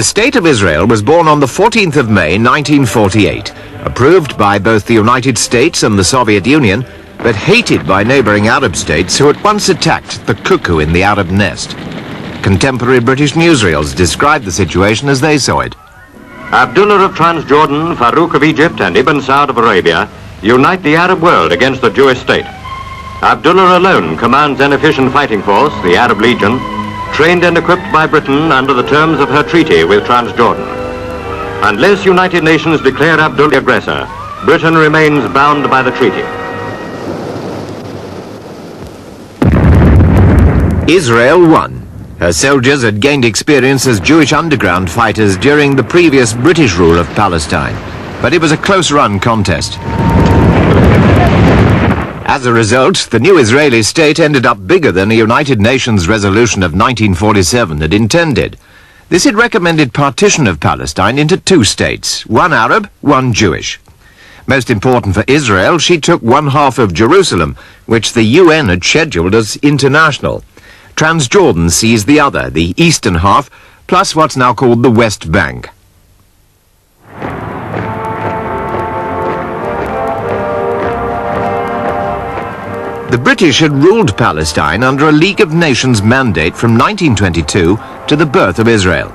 The State of Israel was born on the 14th of May 1948, approved by both the United States and the Soviet Union, but hated by neighbouring Arab states who at once attacked the cuckoo in the Arab nest. Contemporary British newsreels described the situation as they saw it. Abdullah of Transjordan, Farouk of Egypt and Ibn Saud of Arabia unite the Arab world against the Jewish state. Abdullah alone commands an efficient fighting force, the Arab Legion, trained and equipped by Britain under the terms of her treaty with Transjordan. Unless United Nations declare Abdullah the aggressor, Britain remains bound by the treaty. Israel won. Her soldiers had gained experience as Jewish underground fighters during the previous British rule of Palestine, but it was a close-run contest. As a result, the new Israeli state ended up bigger than the United Nations resolution of 1947 had intended. This had recommended partition of Palestine into two states, one Arab, one Jewish. Most important for Israel, she took one half of Jerusalem, which the UN had scheduled as international. Transjordan seized the other, the eastern half, plus what's now called the West Bank. The British had ruled Palestine under a League of Nations mandate from 1922 to the birth of Israel.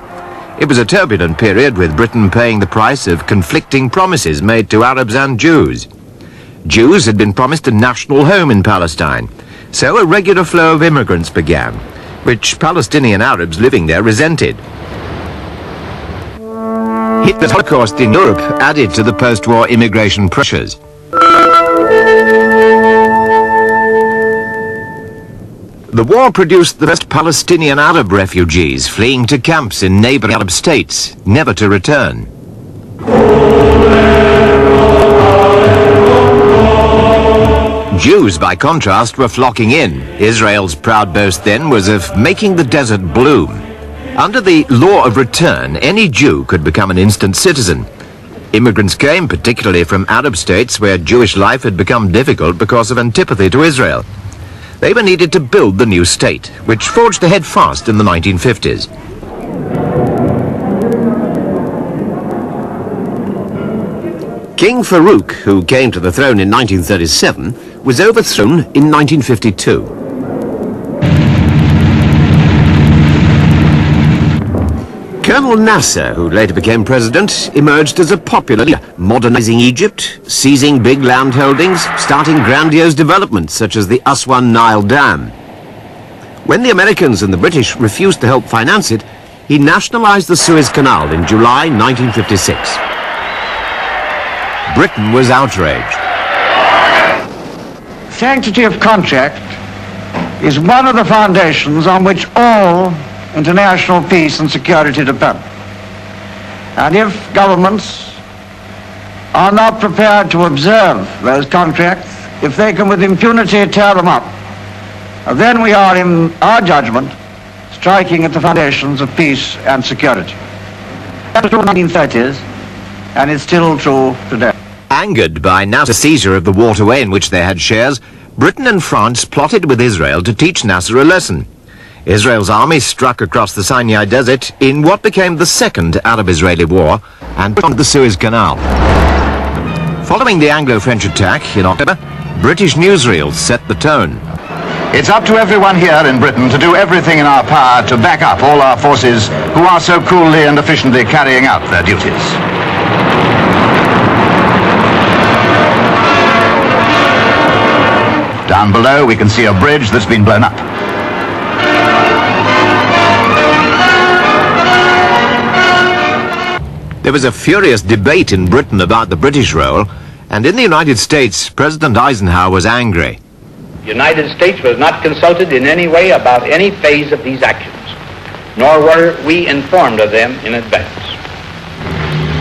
It was a turbulent period, with Britain paying the price of conflicting promises made to Arabs and Jews. Jews had been promised a national home in Palestine, so a regular flow of immigrants began, which Palestinian Arabs living there resented. Hitler's Holocaust in Europe added to the post-war immigration pressures. The war produced the first Palestinian Arab refugees fleeing to camps in neighbouring Arab states, never to return. Jews, by contrast, were flocking in. Israel's proud boast then was of making the desert bloom. Under the law of return, any Jew could become an instant citizen. Immigrants came, particularly from Arab states where Jewish life had become difficult because of antipathy to Israel. They were needed to build the new state, which forged ahead fast in the 1950s. King Farouk, who came to the throne in 1937, was overthrown in 1952. Colonel Nasser, who later became president, emerged as a popular leader, modernizing Egypt, seizing big land holdings, starting grandiose developments such as the Aswan Nile Dam. When the Americans and the British refused to help finance it, he nationalized the Suez Canal in July 1956. Britain was outraged. Sanctity of contract is one of the foundations on which all international peace and security depend. And if governments are not prepared to observe those contracts, if they can with impunity tear them up, then we are, in our judgment, striking at the foundations of peace and security. That was true in the 1930s, and it's still true today. Angered by Nasser's seizure of the waterway in which they had shares, Britain and France plotted with Israel to teach Nasser a lesson. Israel's army struck across the Sinai Desert in what became the Second Arab-Israeli War and put on the Suez Canal. Following the Anglo-French attack in October, British newsreels set the tone. It's up to everyone here in Britain to do everything in our power to back up all our forces who are so coolly and efficiently carrying out their duties. Down below we can see a bridge that's been blown up. There was a furious debate in Britain about the British role, and in the United States, President Eisenhower was angry. The United States was not consulted in any way about any phase of these actions, nor were we informed of them in advance.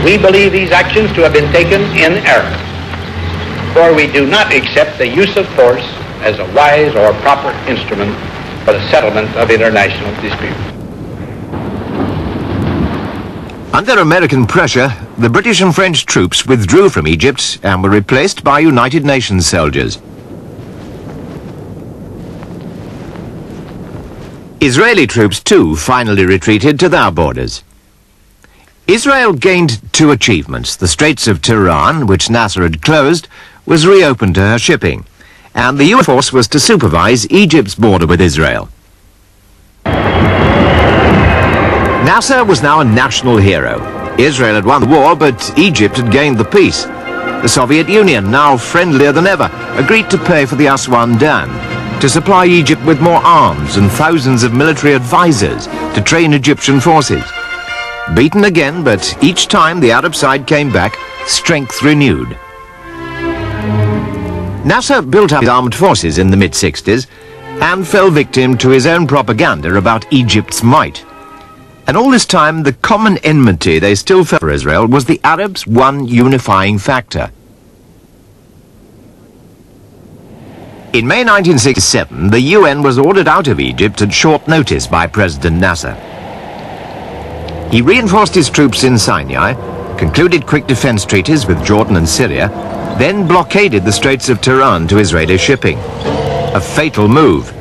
We believe these actions to have been taken in error, for we do not accept the use of force as a wise or proper instrument for the settlement of international disputes. Under American pressure, the British and French troops withdrew from Egypt and were replaced by United Nations soldiers. Israeli troops too finally retreated to their borders. Israel gained two achievements. The Straits of Tiran, which Nasser had closed, was reopened to her shipping, and the US force was to supervise Egypt's border with Israel. Nasser was now a national hero. Israel had won the war, but Egypt had gained the peace. The Soviet Union, now friendlier than ever, agreed to pay for the Aswan Dam, to supply Egypt with more arms and thousands of military advisors to train Egyptian forces. Beaten again, but each time the Arab side came back, strength renewed. Nasser built up his armed forces in the mid-60s and fell victim to his own propaganda about Egypt's might. And all this time, the common enmity they still felt for Israel was the Arabs' one unifying factor. In May 1967, the UN was ordered out of Egypt at short notice by President Nasser. He reinforced his troops in Sinai, concluded quick defense treaties with Jordan and Syria, then blockaded the Straits of Tiran to Israeli shipping. A fatal move.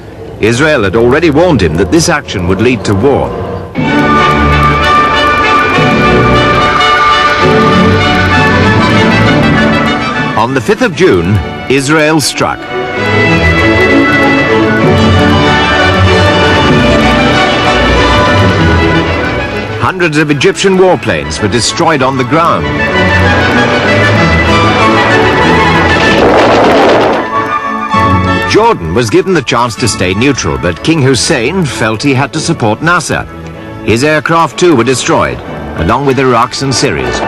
Israel had already warned him that this action would lead to war. On the 5th of June, Israel struck. Hundreds of Egyptian warplanes were destroyed on the ground. Jordan was given the chance to stay neutral, but King Hussein felt he had to support Nasser. His aircraft too were destroyed, along with Iraq's and Syria's.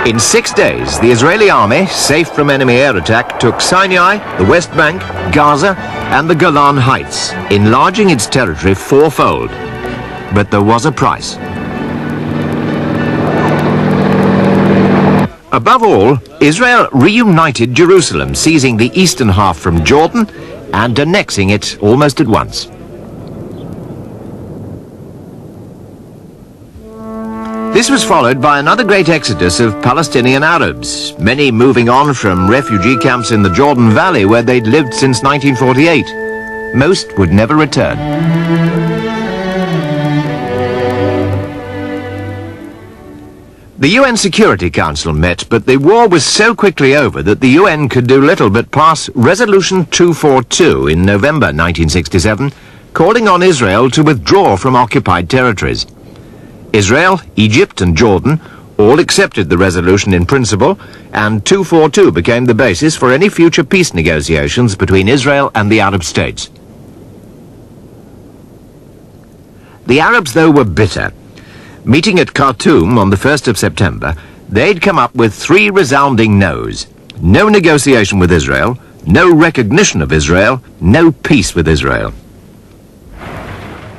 In 6 days, the Israeli army, safe from enemy air attack, took Sinai, the West Bank, Gaza, and the Golan Heights, enlarging its territory fourfold. But there was a price. Above all, Israel reunited Jerusalem, seizing the eastern half from Jordan and annexing it almost at once. This was followed by another great exodus of Palestinian Arabs, many moving on from refugee camps in the Jordan Valley where they'd lived since 1948. Most would never return. The UN Security Council met, but the war was so quickly over that the UN could do little but pass Resolution 242 in November 1967, calling on Israel to withdraw from occupied territories. Israel, Egypt and Jordan all accepted the resolution in principle, and 242 became the basis for any future peace negotiations between Israel and the Arab states. The Arabs, though, were bitter. Meeting at Khartoum on the 1st of September, they'd come up with 3 resounding no's. No negotiation with Israel, no recognition of Israel, no peace with Israel.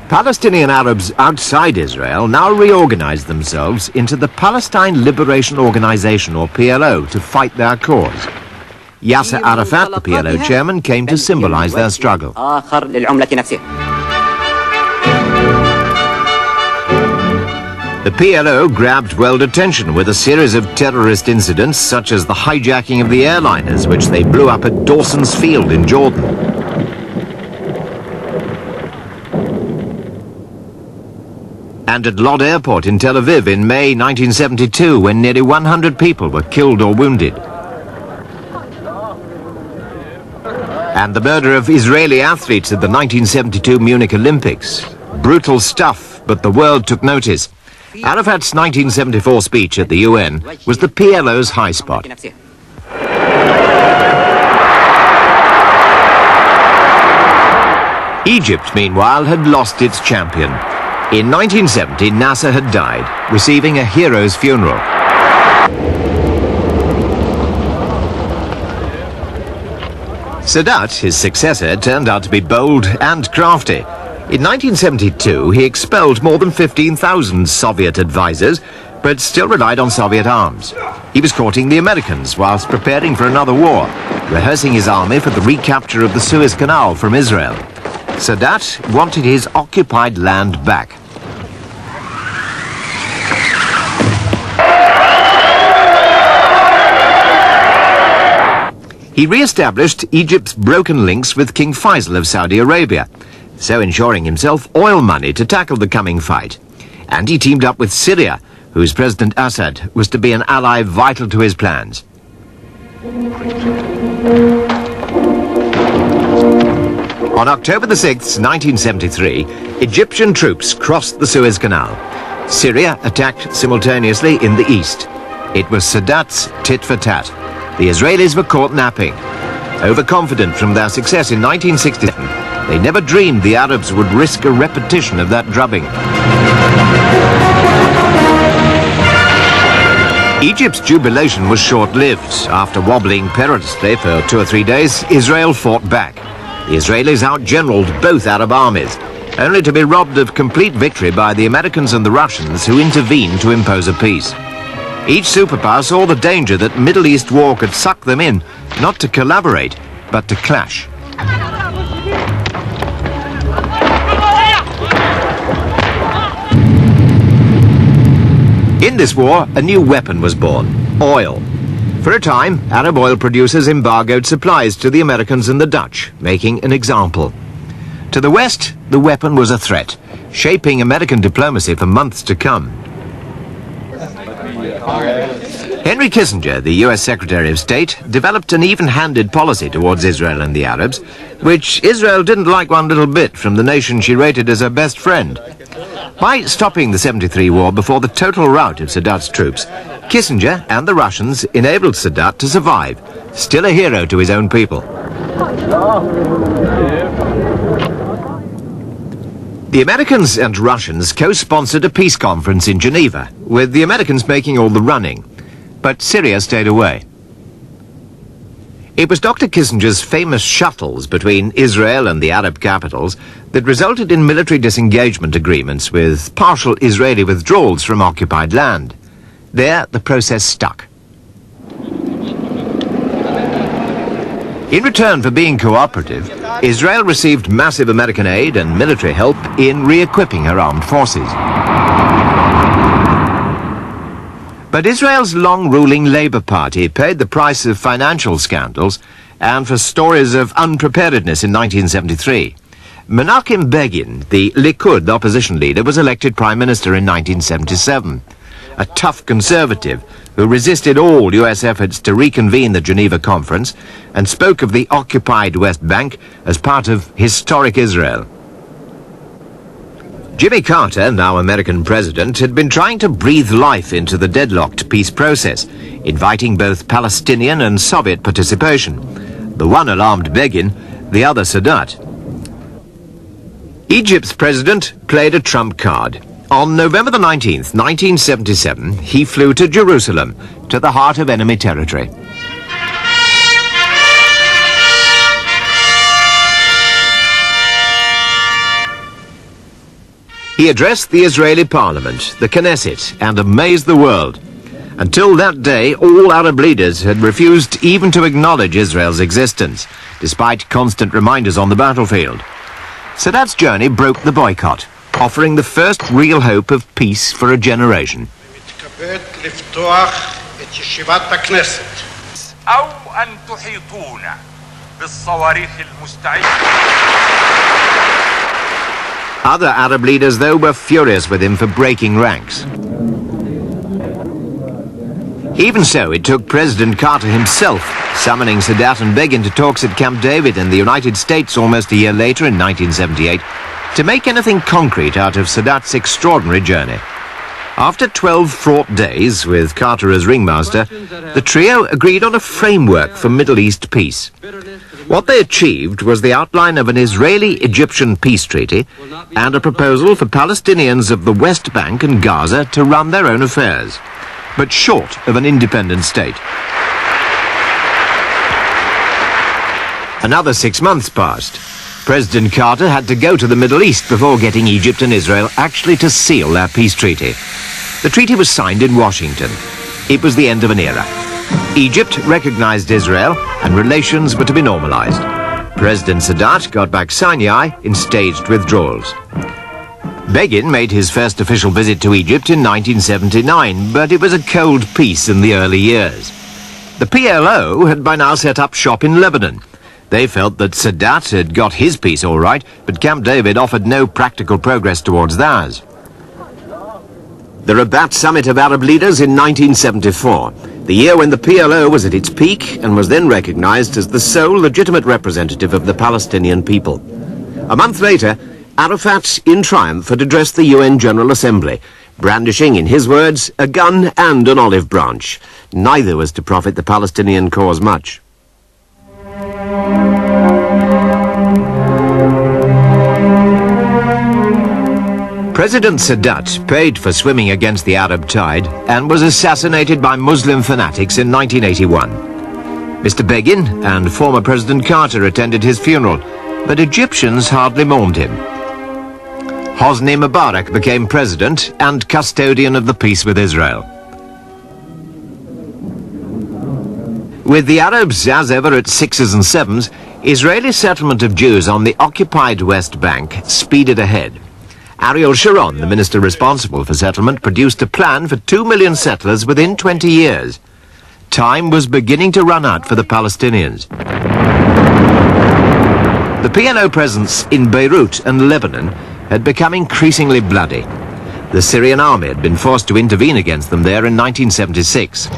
Palestinian Arabs outside Israel now reorganized themselves into the Palestine Liberation Organization, or PLO, to fight their cause. Yasser Arafat, the PLO chairman, came to symbolize their struggle. The PLO grabbed world attention with a series of terrorist incidents, such as the hijacking of the airliners, which they blew up at Dawson's Field in Jordan. And at Lod Airport in Tel Aviv in May 1972, when nearly 100 people were killed or wounded. And the murder of Israeli athletes at the 1972 Munich Olympics. Brutal stuff, but the world took notice. Arafat's 1974 speech at the UN was the PLO's high spot. Egypt, meanwhile, had lost its champion. In 1970, Nasser had died, receiving a hero's funeral. Sadat, his successor, turned out to be bold and crafty. In 1972, he expelled more than 15,000 Soviet advisors, but still relied on Soviet arms. He was courting the Americans whilst preparing for another war, rehearsing his army for the recapture of the Suez Canal from Israel. Sadat wanted his occupied land back. He re-established Egypt's broken links with King Faisal of Saudi Arabia. so ensuring himself oil money to tackle the coming fight. And he teamed up with Syria, whose President Assad was to be an ally vital to his plans. On October the 6th, 1973, Egyptian troops crossed the Suez Canal. Syria attacked simultaneously in the east. It was Sadat's tit for tat. The Israelis were caught napping. Overconfident from their success in 1967, they never dreamed the Arabs would risk a repetition of that drubbing. Egypt's jubilation was short-lived. After wobbling perilously for 2 or 3 days, Israel fought back. The Israelis outgeneraled both Arab armies, only to be robbed of complete victory by the Americans and the Russians, who intervened to impose a peace. Each superpower saw the danger that Middle East war could suck them in, not to collaborate, but to clash. In this war, a new weapon was born: oil. For a time, Arab oil producers embargoed supplies to the Americans and the Dutch, making an example. To the West, the weapon was a threat, shaping American diplomacy for months to come. Henry Kissinger, the US Secretary of State, developed an even-handed policy towards Israel and the Arabs, which Israel didn't like one little bit from the nation she rated as her best friend. By stopping the 73 war before the total rout of Sadat's troops, Kissinger and the Russians enabled Sadat to survive, still a hero to his own people. The Americans and Russians co-sponsored a peace conference in Geneva, with the Americans making all the running, but Syria stayed away. It was Dr. Kissinger's famous shuttles between Israel and the Arab capitals that resulted in military disengagement agreements with partial Israeli withdrawals from occupied land. There, the process stuck. In return for being cooperative, Israel received massive American aid and military help in re-equipping her armed forces. But Israel's long-ruling Labour Party paid the price of financial scandals and for stories of unpreparedness in 1973. Menachem Begin, the Likud opposition leader, was elected Prime Minister in 1977. A tough conservative who resisted all US efforts to reconvene the Geneva Conference and spoke of the occupied West Bank as part of historic Israel. Jimmy Carter, now American president, had been trying to breathe life into the deadlocked peace process, inviting both Palestinian and Soviet participation. The one alarmed Begin, the other Sadat. Egypt's president played a trump card. On November the 19th, 1977, he flew to Jerusalem, to the heart of enemy territory. He addressed the Israeli parliament, the Knesset, and amazed the world. Until that day, all Arab leaders had refused even to acknowledge Israel's existence, despite constant reminders on the battlefield. Sadat's journey broke the boycott, offering the first real hope of peace for a generation. Other Arab leaders, though, were furious with him for breaking ranks. Even so, it took President Carter himself summoning Sadat and Begin to talks at Camp David in the United States almost a year later in 1978 to make anything concrete out of Sadat's extraordinary journey. After 12 fraught days, with Carter as ringmaster, the trio agreed on a framework for Middle East peace. What they achieved was the outline of an Israeli-Egyptian peace treaty and a proposal for Palestinians of the West Bank and Gaza to run their own affairs, but short of an independent state. Another 6 months passed. President Carter had to go to the Middle East before getting Egypt and Israel actually to seal their peace treaty. The treaty was signed in Washington. It was the end of an era. Egypt recognized Israel, and relations were to be normalized. President Sadat got back Sinai in staged withdrawals. Begin made his first official visit to Egypt in 1979, but it was a cold peace in the early years. The PLO had by now set up shop in Lebanon. They felt that Sadat had got his peace all right, but Camp David offered no practical progress towards theirs. The Rabat Summit of Arab Leaders in 1974, the year when the PLO was at its peak and was then recognized as the sole legitimate representative of the Palestinian people. A month later, Arafat, in triumph, had addressed the UN General Assembly, brandishing, in his words, a gun and an olive branch. Neither was to profit the Palestinian cause much. President Sadat paid for swimming against the Arab tide and was assassinated by Muslim fanatics in 1981. Mr. Begin and former President Carter attended his funeral, but Egyptians hardly mourned him. Hosni Mubarak became president and custodian of the peace with Israel. With the Arabs, as ever, at sixes and sevens, Israeli settlement of Jews on the occupied West Bank speeded ahead. Ariel Sharon, the minister responsible for settlement, produced a plan for 2 million settlers within 20 years. Time was beginning to run out for the Palestinians. The PLO presence in Beirut and Lebanon had become increasingly bloody. The Syrian army had been forced to intervene against them there in 1976.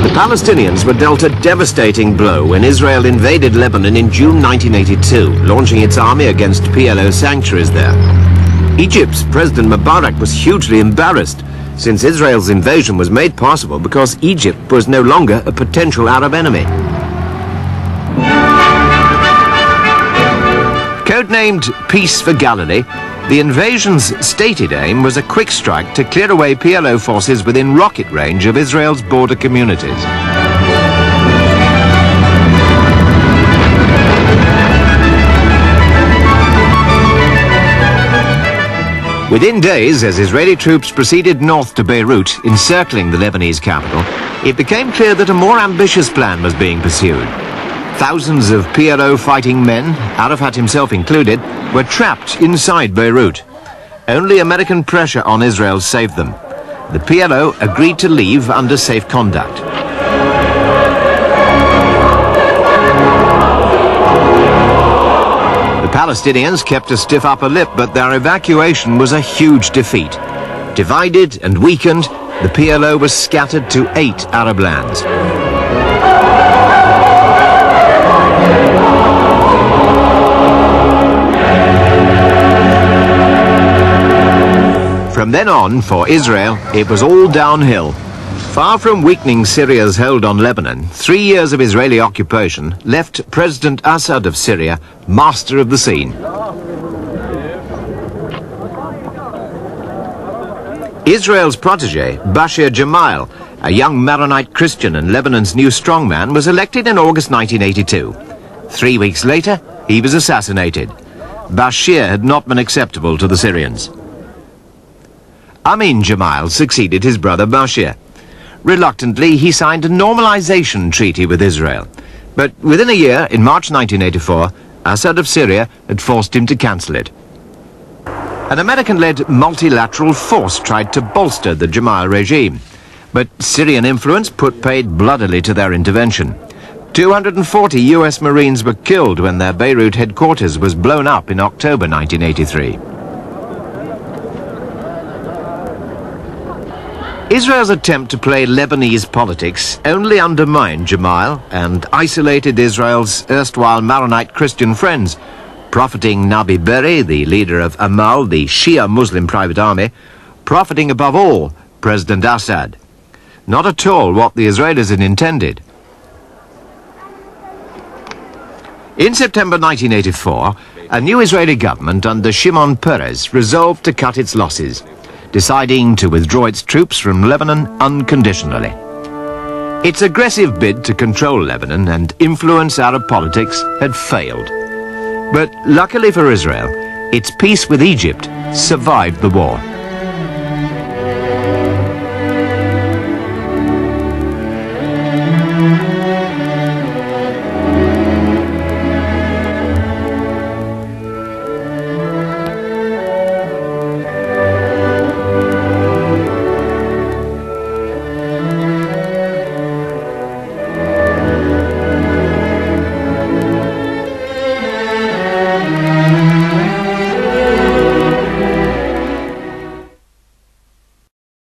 The Palestinians were dealt a devastating blow when Israel invaded Lebanon in June 1982, launching its army against PLO sanctuaries there. Egypt's President Mubarak was hugely embarrassed, since Israel's invasion was made possible because Egypt was no longer a potential Arab enemy. Codenamed Peace for Galilee, the invasion's stated aim was a quick strike to clear away PLO forces within rocket range of Israel's border communities. Within days, as Israeli troops proceeded north to Beirut, encircling the Lebanese capital, it became clear that a more ambitious plan was being pursued. Thousands of PLO fighting men, Arafat himself included, were trapped inside Beirut. Only American pressure on Israel saved them. The PLO agreed to leave under safe conduct. The Palestinians kept a stiff upper lip, but their evacuation was a huge defeat. Divided and weakened, the PLO was scattered to 8 Arab lands. From then on, for Israel, it was all downhill. Far from weakening Syria's hold on Lebanon, 3 years of Israeli occupation left President Assad of Syria master of the scene. Israel's protege, Bashir Gemayel, a young Maronite Christian and Lebanon's new strongman, was elected in August 1982. 3 weeks later, he was assassinated. Bashir had not been acceptable to the Syrians. Amin Gemayel succeeded his brother Bashir. Reluctantly, he signed a normalization treaty with Israel. But within a year, in March 1984, Assad of Syria had forced him to cancel it. An American-led multilateral force tried to bolster the Gemayel regime, but Syrian influence put paid bloodily to their intervention. 240 US Marines were killed when their Beirut headquarters was blown up in October 1983. Israel's attempt to play Lebanese politics only undermined Gemayel and isolated Israel's erstwhile Maronite Christian friends, profiting Nabi Berri, the leader of Amal, the Shia Muslim private army, profiting above all President Assad. Not at all what the Israelis had intended. In September 1984, a new Israeli government under Shimon Peres resolved to cut its losses, deciding to withdraw its troops from Lebanon unconditionally. Its aggressive bid to control Lebanon and influence Arab politics had failed. But luckily for Israel, its peace with Egypt survived the war.